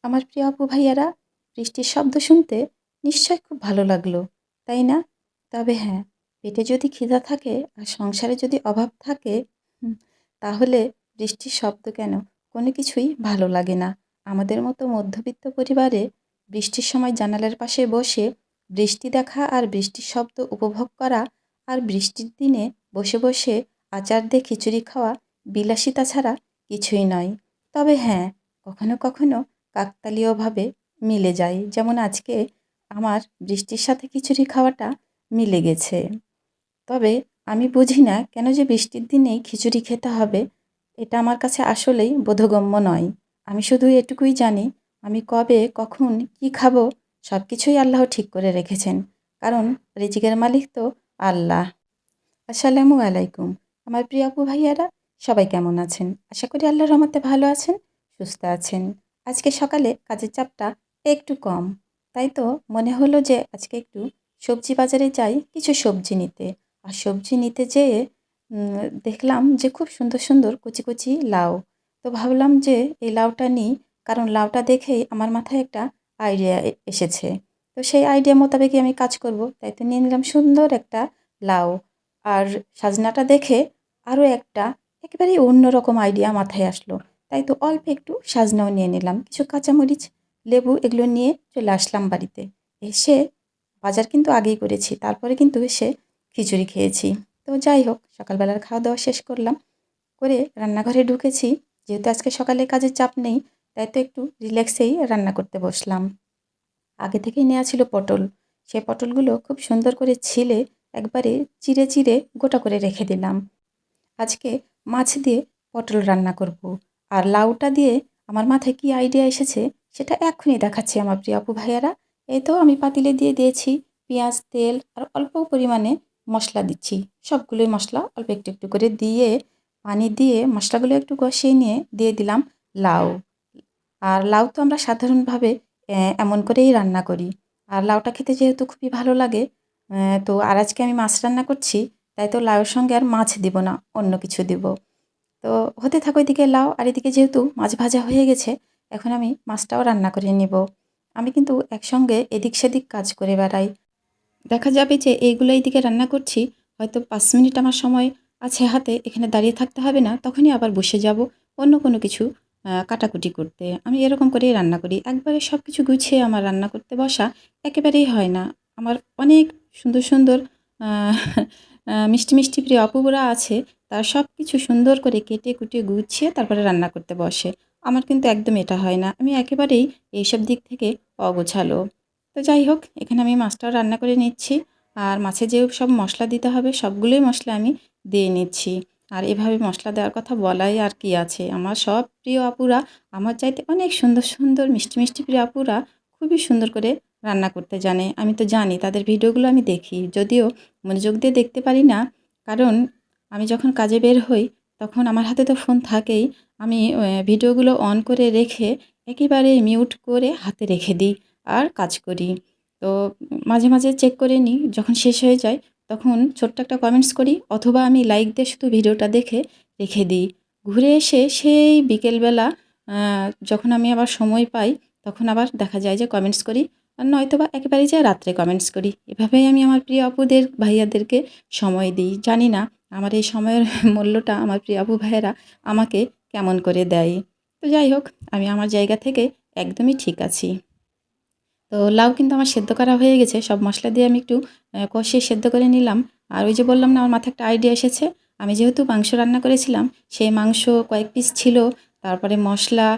আমার প্রিয় আপু ভাইয়ারা, বৃষ্টির শব্দ শুনতে নিশ্চয় খুব ভালো লাগলো, তাই না? তবে হ্যাঁ, পেটে যদি খিদা থাকে আর সংসারে যদি অভাব থাকে, হুম, তাহলে বৃষ্টির শব্দ কেন কোনো কিছুই ভালো লাগে না। আমাদের মতো মধ্যবিত্ত পরিবারে বৃষ্টির সময় জানালার পাশে বসে বৃষ্টি দেখা আর বৃষ্টির শব্দ উপভোগ করা আর বৃষ্টির দিনে বসে বসে আচার দিয়ে খিচুড়ি খাওয়া বিলাসিতা ছাড়া কিছুই নয়। তবে হ্যাঁ, কখনো কখনো কাকতালীয়ভাবে মিলে যায়। যেমন আজকে আমার বৃষ্টির সাথে খিচুড়ি খাওয়াটা মিলে গেছে। তবে আমি বুঝি না কেন যে বৃষ্টির দিনেই খিচুড়ি খেতে হবে। এটা আমার কাছে আসলেই বোধগম্য নয়। আমি শুধু এটুকুই জানি, আমি কবে, কখন, কি খাবো সব কিছুই আল্লাহ ঠিক করে রেখেছেন। কারণ রিজিকের মালিক তো আল্লাহ। আসসালামু আলাইকুম। আমার প্রিয় আপু ভাইয়ারা, সবাই কেমন আছেন? আশা করি আল্লাহর রহমতে ভালো আছেন, সুস্থ আছেন। আজকে সকালে কাজের চাপটা একটু কম। তাই তো মনে হলো যে আজকে একটু সবজি বাজারে যাই কিছু সবজি নিতে। আর সবজি নিতে যেয়ে দেখলাম যে খুব সুন্দর সুন্দর কচি কচি লাউ। তো ভাবলাম যে এই লাউটা নিই, কারণ লাউটা দেখেই আমার মাথায় একটা আইডিয়া এসেছে। তো সেই আইডিয়া মোতাবেকই আমি কাজ করব। তাই তো নিয়ে নিলাম সুন্দর একটা লাউ। আর সাজনাটা দেখে আরও একটা একেবারেই অন্যরকম আইডিয়া মাথায় আসলো। তাই তো অল্প একটু সাজনাও নিয়ে নিলাম, কিছু কাঁচামরিচ, লেবু এগুলো নিয়ে চলে আসলাম বাড়িতে। এসে বাজার কিন্তু আগেই করেছি, তারপরে কিন্তু এসে খিচুড়ি খেয়েছি। তো যাই হোক, সকালবেলার খাওয়া দাওয়া শেষ করলাম, করে রান্নাঘরে ঢুকেছি। যেহেতু আজকে সকালে কাজের চাপ নেই, তাই তো একটু রিল্যাক্সেই রান্না করতে বসলাম। আগে থেকেই নেওয়া ছিল পটল। সেই পটলগুলো খুব সুন্দর করে ছিলে একবারে চিড়ে চিড়ে গোটা করে রেখে দিলাম। আজকে মাছ দিয়ে পটল রান্না করব। আর লাউটা দিয়ে আমার মাথায় কী আইডিয়া এসেছে সেটা এক্ষুনি দেখাচ্ছি আমার প্রিয় আপু ভাইয়ারা। এই তো আমি পাতিলে দিয়ে দিয়েছি পেঁয়াজ, তেল আর অল্প পরিমাণে মশলা দিচ্ছি। সবগুলোই মশলা অল্প একটু একটু করে দিয়ে পানি দিয়ে মশলাগুলো একটু কষিয়ে নিয়ে দিয়ে দিলাম লাউ। আর লাউ তো আমরা সাধারণভাবে এমন করেই রান্না করি। আর লাউটা খেতে যেহেতু খুবই ভালো লাগে, তো আর আজকে আমি মাছ রান্না করছি, তাই তো লাউয়ের সঙ্গে আর মাছ দিব না, অন্য কিছু দিব। তো হতে থাকো এদিকে লাউ, আর এদিকে যেহেতু মাছ ভাজা হয়ে গেছে, এখন আমি মাছটাও রান্না করে নিব। আমি কিন্তু একসঙ্গে এদিক সেদিক কাজ করে বেড়াই। দেখা যাবে যে এইগুলো এইদিকে রান্না করছি, হয়তো ৫ মিনিট আমার সময় আছে হাতে, এখানে দাঁড়িয়ে থাকতে হবে না, তখনই আবার বসে যাব অন্য কোনো কিছু কাটাকুটি করতে। আমি এরকম করেই রান্না করি। একবারে সব কিছু গুছিয়ে আমার রান্না করতে বসা একেবারেই হয় না। আমার অনেক সুন্দর সুন্দর আ মিষ্টি মিষ্টি প্রিয় অপুরা আছে, তারা সব কিছু সুন্দর করে কেটে কুটে গুছিয়ে তারপরে রান্না করতে বসে। আমার কিন্তু একদম এটা হয় না। আমি একেবারেই এইসব দিক থেকে অগোছালো। তো যাই হোক, এখানে আমি মাছটাও রান্না করে নিচ্ছি। আর মাছে যে সব মশলা দিতে হবে সবগুলোই মশলা আমি দিয়ে নিচ্ছি। আর এভাবে মশলা দেওয়ার কথা বলাই আর কি আছে। আমার সব প্রিয় আপুরা আমার চাইতে অনেক সুন্দর সুন্দর মিষ্টি মিষ্টি প্রিয় আপুরা খুবই সুন্দর করে রান্না করতে জানে। আমি তো জানি, তাদের ভিডিওগুলো আমি দেখি, যদিও মনোযোগ দিয়ে দেখতে পারি না, কারণ আমি যখন কাজে বের হই তখন আমার হাতে তো ফোন থাকেই। আমি ভিডিওগুলো অন করে রেখে একেবারে মিউট করে হাতে রেখে দিই আর কাজ করি। তো মাঝে মাঝে চেক করে নিই, যখন শেষ হয়ে যায় তখন ছোট্ট একটা কমেন্টস করি, অথবা আমি লাইক দিয়ে শুধু ভিডিওটা দেখে রেখে দিই। ঘুরে এসে সেই বিকেলবেলা যখন আমি আবার সময় পাই তখন আবার দেখা যায় যে কমেন্টস করি, আর নয়তোবা একেবারেই যে রাত্রে কমেন্টস করি। এভাবেই আমি আমার প্রিয় আপুদের, ভাইয়াদেরকে সময় দিই। জানি না আমার এই সময়ের মূল্যটা আমার প্রিয় আপু ভাইয়েরা আমাকে কেমন করে দেয়। তো যাই হোক, আমি আমার জায়গা থেকে একদমই ঠিক আছি। তো লাউ কিন্তু আমার সেদ্ধ করা হয়ে গেছে। সব মশলা দিয়ে আমি একটু কষিয়ে সেদ্ধ করে নিলাম। আর ওই যে বললাম না, আমার মাথায় একটা আইডিয়া এসেছে। আমি যেহেতু মাংস রান্না করেছিলাম, সেই মাংস কয়েক পিস ছিল। তারপরে মশলা,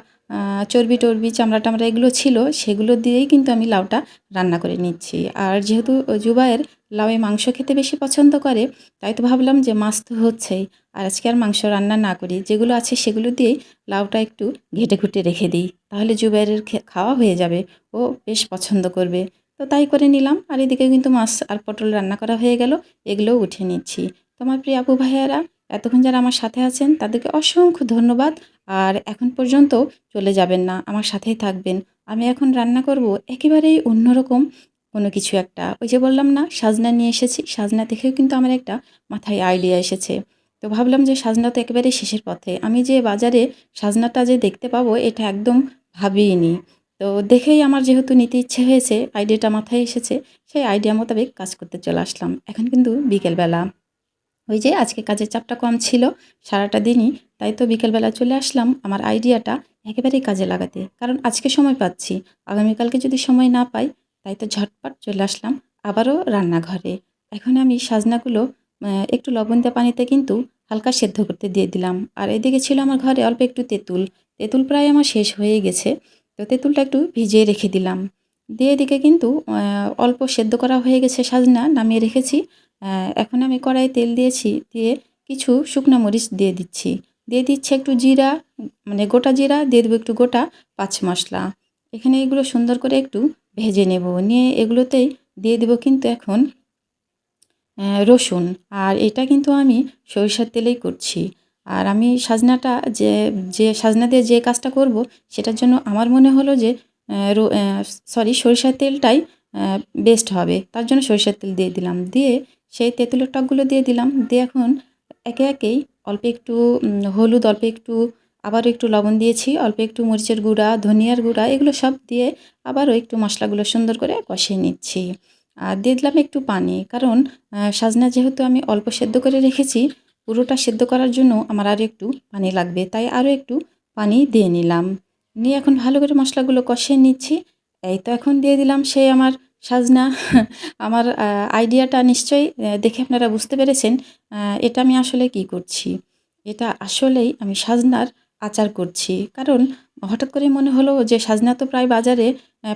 চর্বি-টর্বি, চামড়া-টামড়া এগুলো ছিল। সেগুলো দিয়েই কিন্তু আমি লাউটা রান্না করে নিচ্ছি। আর যেহেতু জুবায়ের লাউয়ে মাংস খেতে বেশি পছন্দ করে, তাই তো ভাবলাম যে মাছ তো হচ্ছেই। আর আজকে আর মাংস রান্না না করি। যেগুলো আছে সেগুলো দিয়েই লাউটা একটু ঘেঁটে-ঘুটে রেখে দিই। তাহলে জুবায়েরের খাওয়া হয়ে যাবে। ও বেশ পছন্দ করবে। তো তাই করে নিলাম। আর এদিকে কিন্তু মাছ আর পটল রান্না করা হয়ে গেল। এগুলোও উঠিয়ে নিচ্ছি। তো আমার প্রিয় আপু ভাইয়ারা, এতক্ষণ যারা আমার সাথে আছেন তাদেরকে অসংখ্য ধন্যবাদ। আর এখন পর্যন্ত চলে যাবেন না, আমার সাথেই থাকবেন। আমি এখন রান্না করব একেবারেই অন্যরকম কোনো কিছু একটা। ওই যে বললাম না, সাজনা নিয়ে এসেছি। সাজনা দেখেও কিন্তু আমার একটা মাথায় আইডিয়া এসেছে। তো ভাবলাম যে সাজনা তো একেবারেই শেষের পথে। আমি যে বাজারে সাজনাটা যে দেখতে পাবো এটা একদম ভাবিইনি। তো দেখেই আমার যেহেতু নিতে ইচ্ছে হয়েছে, আইডিয়াটা মাথায় এসেছে, সেই আইডিয়া মোতাবেক কাজ করতে চলে আসলাম। এখন কিন্তু বিকেলবেলা। ওই যে আজকে কাজের চাপটা কম ছিল সারাটা দিনই, তাই তো বিকেলবেলা চলে আসলাম আমার আইডিয়াটা একেবারেই কাজে লাগাতে। কারণ আজকে সময় পাচ্ছি, আগামীকালকে যদি সময় না পাই, তাই তো ঝটপট চলে আসলাম আবারও রান্নাঘরে। এখন আমি সাজনাগুলো একটু লবণ দেওয়া পানিতে কিন্তু হালকা সেদ্ধ করতে দিয়ে দিলাম। আর এদিকে ছিল আমার ঘরে অল্প একটু তেঁতুল। তেঁতুল প্রায় আমার শেষ হয়ে গেছে, তো তেঁতুলটা একটু ভিজিয়ে রেখে দিলাম। দিয়ে এদিকে কিন্তু অল্প সেদ্ধ করা হয়ে গেছে সাজনা, নামিয়ে রেখেছি। এখন আমি কড়াইয়ে তেল দিয়েছি, দিয়ে কিছু শুকনা মরিচ দিয়ে দিচ্ছি। দিয়ে দিচ্ছি একটু জিরা, মানে গোটা জিরা, দিয়ে দেবো একটু গোটা পাঁচ মশলা। এখানে এগুলো সুন্দর করে একটু ভেজে নেব, নিয়ে এগুলোতেই দিয়ে দেবো কিন্তু এখন রসুন। আর এটা কিন্তু আমি সরিষার তেলেই করছি। আর আমি সাজনাটা যে সাজনা দিয়ে যে কাজটা করব, সেটার জন্য আমার মনে হলো যে সরিষার তেলটাই বেস্ট হবে। তার জন্য সরিষার তেল দিয়ে দিলাম। দিয়ে সেই তেঁতুলের টকগুলো দিয়ে দিলাম। দিয়ে এখন একে একেই অল্প একটু হলুদ, অল্প একটু আবারও একটু লবণ দিয়েছি, অল্প একটু মরিচের গুঁড়া, ধনিয়ার গুঁড়া, এগুলো সব দিয়ে আবারও একটু মশলাগুলো সুন্দর করে কষিয়ে নিচ্ছি। আর দিয়ে দিলাম একটু পানি, কারণ সাজনা যেহেতু আমি অল্প সেদ্ধ করে রেখেছি, পুরোটা সেদ্ধ করার জন্য আমার আরও একটু পানি লাগবে, তাই আরও একটু পানি দিয়ে নিলাম। নিয়ে এখন ভালো করে মশলাগুলো কষিয়ে নিচ্ছি। এই তো এখন দিয়ে দিলাম সেই আমার সাজনা। আমার আইডিয়াটা নিশ্চয়ই দেখে আপনারা বুঝতে পেরেছেন এটা আমি আসলে কি করছি। এটা আসলেই আমি সাজনার আচার করছি। কারণ হঠাৎ করে মনে হলো যে সাজনা তো প্রায় বাজারে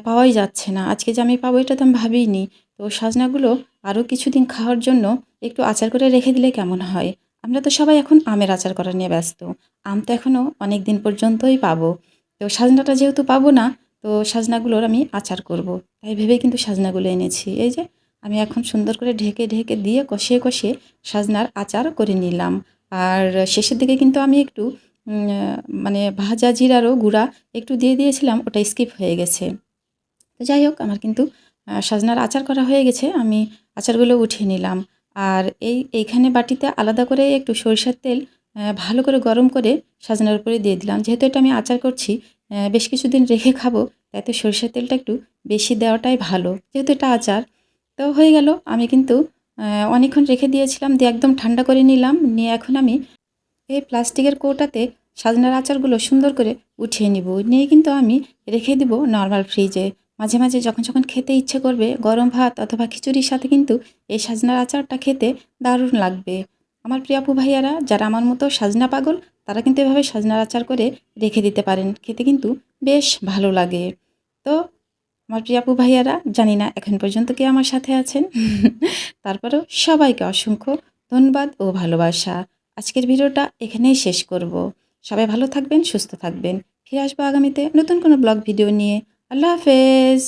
পাওয়াই যাচ্ছে না। আজকে যে আমি পাবো এটা তো আমি ভাবিইনি। তো সাজনাগুলো আরও কিছুদিন খাওয়ার জন্য একটু আচার করে রেখে দিলে কেমন হয়? আমরা তো সবাই এখন আমের আচার করা নিয়ে ব্যস্ত। আম তো এখনও অনেক দিন পর্যন্তই পাবো। তো সাজনাটা যেহেতু পাবো না, তো সাজনাগুলোর আমি আচার করব। তাই ভেবেই কিন্তু সাজনাগুলো এনেছি। এই যে আমি এখন সুন্দর করে ঢেকে ঢেকে দিয়ে কষিয়ে কষিয়ে সাজনার আচার করে নিলাম। আর শেষের দিকে কিন্তু আমি একটু মানে ভাজা জিরারও গুঁড়া একটু দিয়ে দিয়েছিলাম, ওটা স্কিপ হয়ে গেছে। তো যাই হোক, আমার কিন্তু সাজনার আচার করা হয়ে গেছে। আমি আচারগুলো উঠিয়ে নিলাম। আর এইখানে বাটিতে আলাদা করে একটু সরিষার তেল ভালো করে গরম করে সাজনার উপরে দিয়ে দিলাম। যেহেতু এটা আমি আচার করছি, বেশ কিছুদিন রেখে খাবো, তাই তো সরিষার তেলটা একটু বেশি দেওয়াটাই ভালো, যেহেতু এটা আচার। তো হয়ে গেল, আমি কিন্তু অনেকক্ষণ রেখে দিয়েছিলাম, দিয়ে একদম ঠান্ডা করে নিলাম। নিয়ে এখন আমি এই প্লাস্টিকের কৌটাতে সাজনার আচারগুলো সুন্দর করে উঠিয়ে নিব। নিয়ে কিন্তু আমি রেখে দিব নর্মাল ফ্রিজে। মাঝে মাঝে যখন যখন খেতে ইচ্ছে করবে, গরম ভাত অথবা খিচুড়ির সাথে কিন্তু এই সাজনার আচারটা খেতে দারুণ লাগবে। আমার প্রিয় আপু ভাইয়ারা যারা আমার মতো সাজনা পাগল, তারা কিন্তু এভাবে সাজনার আচার করে রেখে দিতে পারেন, খেতে কিন্তু বেশ ভালো লাগে। তো আমার প্রিয় আপু ভাইয়ারা, জানি না এখন পর্যন্ত কে আমার সাথে আছেন। তারপরেও সবাইকে অসংখ্য ধন্যবাদ ও ভালোবাসা। আজকের ভিডিওটা এখানেই শেষ করব। সবাই ভালো থাকবেন, সুস্থ থাকবেন। ফিরে আসবো আগামীতে নতুন কোনো ব্লগ ভিডিও নিয়ে। আল্লাহ হাফেজ।